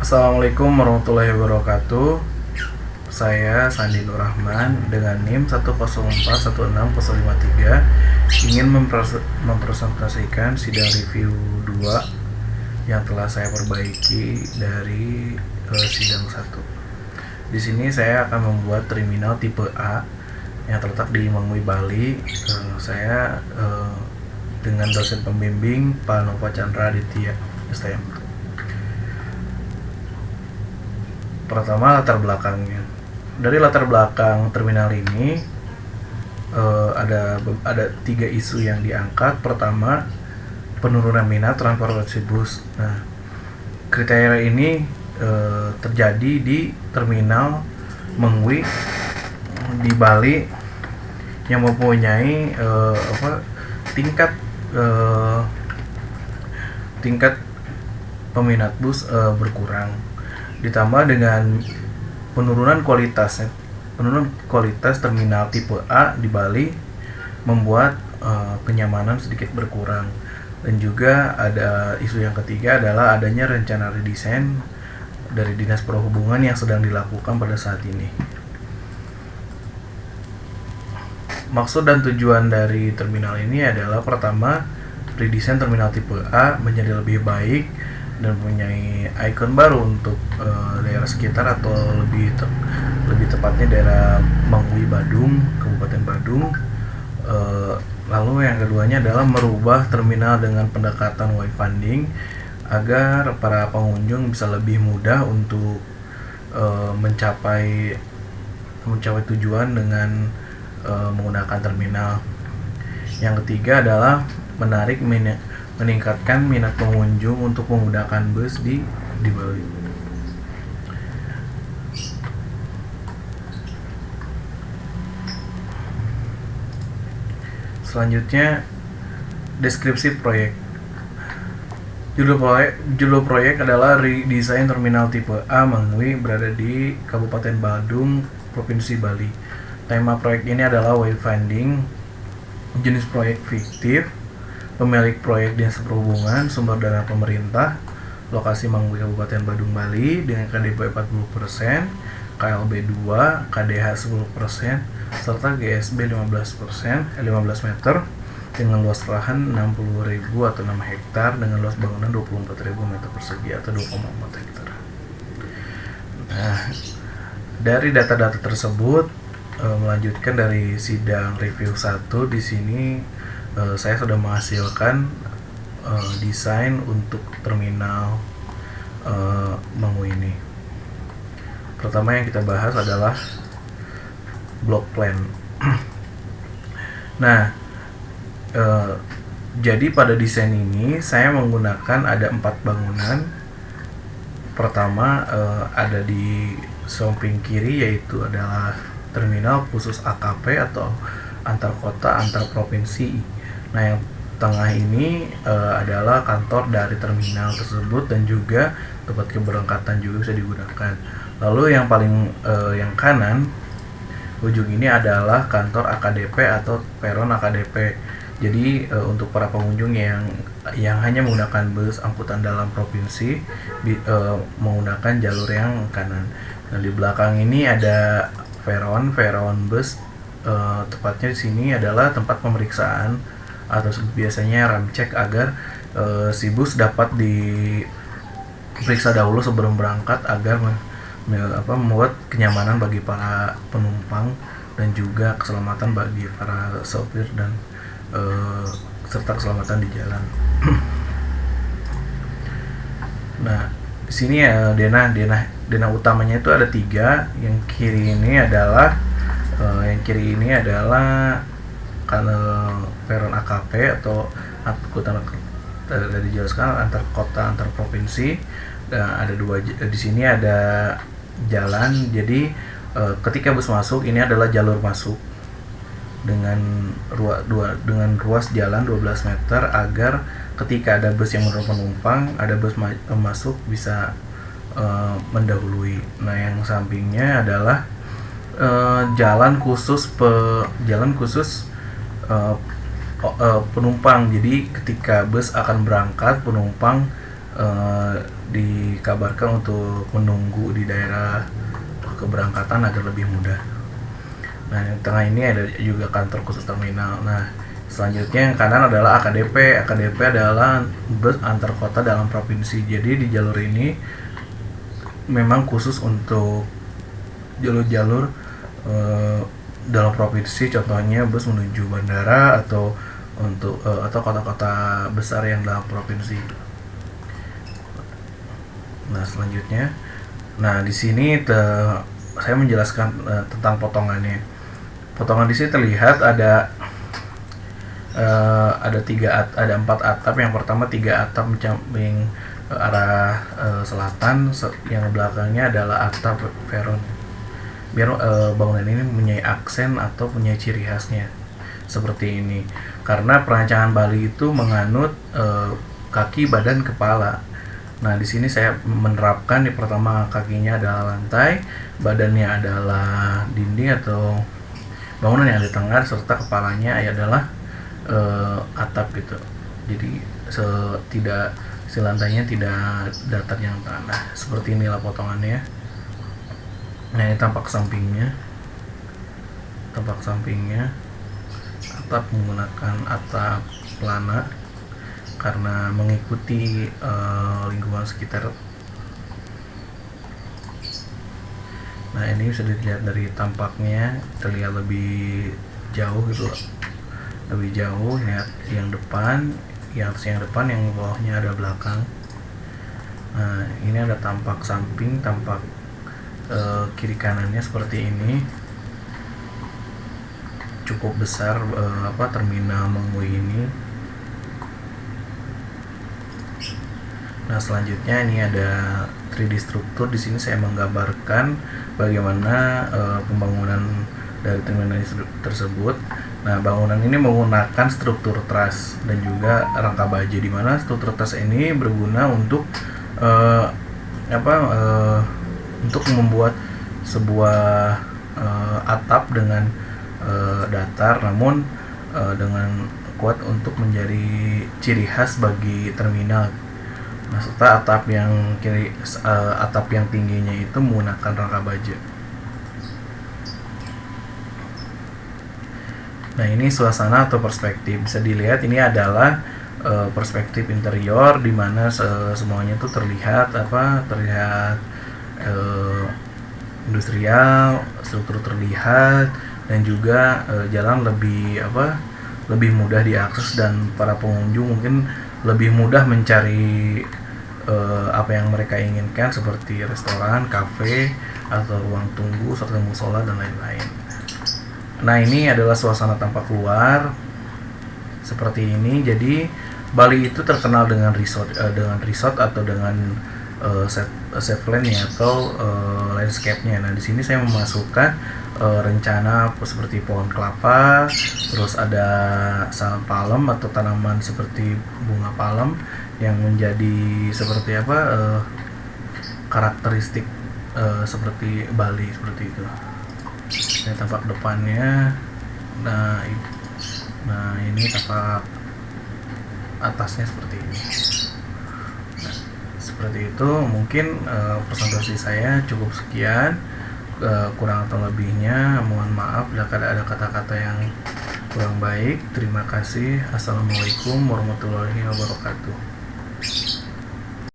Assalamualaikum warahmatullahi wabarakatuh. Saya Sandi Nur Rahman dengan NIM 1041653 ingin mempresentasikan sidang review 2 yang telah saya perbaiki dari sidang 1. Di sini saya akan membuat terminal tipe A yang terletak di Mangui, Bali. Saya dengan dosen pembimbing Pak Nova Chandra Aditya STM. Pertama, latar belakangnya. Dari latar belakang terminal ini ada 3 isu yang diangkat. Pertama, penurunan minat transportasi bus. Nah, kriteria ini terjadi di terminal Mangui di Bali yang mempunyai tingkat peminat bus berkurang, ditambah dengan penurunan kualitas terminal tipe A di Bali membuat kenyamanan sedikit berkurang. Dan juga ada isu yang ketiga adalah adanya rencana redesain dari Dinas Perhubungan yang sedang dilakukan pada saat ini. Maksud dan tujuan dari terminal ini adalah pertama, redesain terminal tipe A menjadi lebih baik dan mempunyai ikon baru untuk daerah sekitar, atau lebih tepatnya daerah Mangui Badung, Kabupaten Badung. Lalu yang keduanya adalah merubah terminal dengan pendekatan wayfinding agar para pengunjung bisa lebih mudah untuk mencapai tujuan dengan menggunakan terminal. Yang ketiga adalah meningkatkan minat pengunjung untuk menggunakan bus di Bali. Selanjutnya, deskripsi proyek. Judul proyek adalah redesign terminal tipe A Mangui berada di Kabupaten Badung, Provinsi Bali. Tema proyek ini adalah wayfinding, jenis proyek fiktif, pemilik proyek Dinas Perhubungan, sumber dana pemerintah, lokasi Mangui Kabupaten Badung, Bali dengan KDP 40%, KLB 2, KDH 10%, serta GSB 15 meter dengan luas lahan 60.000 atau 6 hektar dengan luas bangunan 24.000 meter persegi atau 2,4 hektar. Nah, dari data-data tersebut, melanjutkan dari sidang review 1, di sini saya sudah menghasilkan desain untuk terminal Mangui ini. Pertama yang kita bahas adalah block plan. Nah, jadi pada desain ini saya menggunakan ada 4 bangunan. Pertama ada di samping kiri, yaitu adalah terminal khusus AKP atau antar kota antar provinsi. Nah, yang tengah ini adalah kantor dari terminal tersebut dan juga tempat keberangkatan juga bisa digunakan. Lalu yang paling yang kanan ujung ini adalah kantor AKDP atau peron AKDP. Jadi untuk para pengunjung yang hanya menggunakan bus angkutan dalam provinsi menggunakan jalur yang kanan. Nah, di belakang ini ada peron bus. Tepatnya di sini adalah tempat pemeriksaan atau biasanya ramcek agar si bus dapat diperiksa dahulu sebelum berangkat agar membuat kenyamanan bagi para penumpang dan juga keselamatan bagi para sopir dan serta keselamatan di jalan. Nah, di sini ya denah utamanya itu ada 3. Yang kiri ini adalah peron AKP atau angkutan dari dijelaskan antar kota antar provinsi. Nah, ada 2 di sini ada jalan. Jadi ketika bus masuk, ini adalah jalur masuk dengan ruas jalan 12 meter agar ketika ada bus yang menurunkan penumpang, ada bus masuk bisa mendahului. Nah, yang sampingnya adalah jalan khusus penumpang. Jadi ketika bus akan berangkat, penumpang dikabarkan untuk menunggu di daerah keberangkatan agar lebih mudah. Nah, di tengah ini ada juga kantor khusus terminal. Nah, selanjutnya yang kanan adalah AKDP. AKDP adalah bus antar kota dalam provinsi. Jadi di jalur ini memang khusus untuk jalur-jalur dalam provinsi, contohnya bus menuju bandara atau untuk atau kota-kota besar yang dalam provinsi. Nah, selanjutnya, nah di sini saya menjelaskan tentang potongannya. Potongan di sini terlihat ada ada 4 atap. Yang pertama 3 atap mencamping arah selatan, yang belakangnya adalah atap peron. Biar bangunan ini mempunyai aksen atau punya ciri khasnya seperti ini. Karena perancangan Bali itu menganut kaki, badan, kepala. Nah, di sini saya menerapkan di pertama kakinya adalah lantai, badannya adalah dinding atau bangunan yang ada di tengah, serta kepalanya adalah atap gitu. Jadi si lantainya tidak datar yang tanah. Seperti inilah potongannya. Nah, ini tampak sampingnya. Atap menggunakan atap pelana karena mengikuti lingkungan sekitar. Nah, ini bisa dilihat dari tampaknya, terlihat lebih jauh gitu loh. Lebih jauh, lihat yang depan, yang depan, yang bawahnya ada belakang. Nah, ini ada tampak samping, tampak kiri kanannya seperti ini. Cukup besar terminal Mengui ini. Nah, selanjutnya ini ada 3D struktur. Di sini saya menggambarkan bagaimana pembangunan dari terminal tersebut. Nah, bangunan ini menggunakan struktur truss dan juga rangka baja, di mana struktur truss ini berguna untuk untuk membuat sebuah atap dengan datar, namun dengan kuat untuk menjadi ciri khas bagi terminal. Nah, serta atap yang tingginya itu menggunakan rangka baja. Nah, ini suasana atau perspektif. Bisa dilihat ini adalah perspektif interior, di mana semuanya itu terlihat industrial, struktur terlihat, dan juga jalan lebih mudah diakses, dan para pengunjung mungkin lebih mudah mencari apa yang mereka inginkan, seperti restoran, kafe, atau ruang tunggu, serta musola dan lain-lain. Nah, ini adalah suasana tampak luar seperti ini. Jadi Bali itu terkenal dengan resort atau dengan set plan-nya atau landscape-nya. Nah, di sini saya memasukkan rencana seperti pohon kelapa, terus ada palem atau tanaman seperti bunga palem yang menjadi seperti karakteristik seperti Bali, seperti itu. Ini tampak depannya. Nah, ini tampak atasnya seperti ini. Nah, seperti itu. Mungkin presentasi saya cukup sekian. Kurang atau lebihnya mohon maaf jika ada kata-kata yang kurang baik. Terima kasih. Assalamualaikum warahmatullahi wabarakatuh.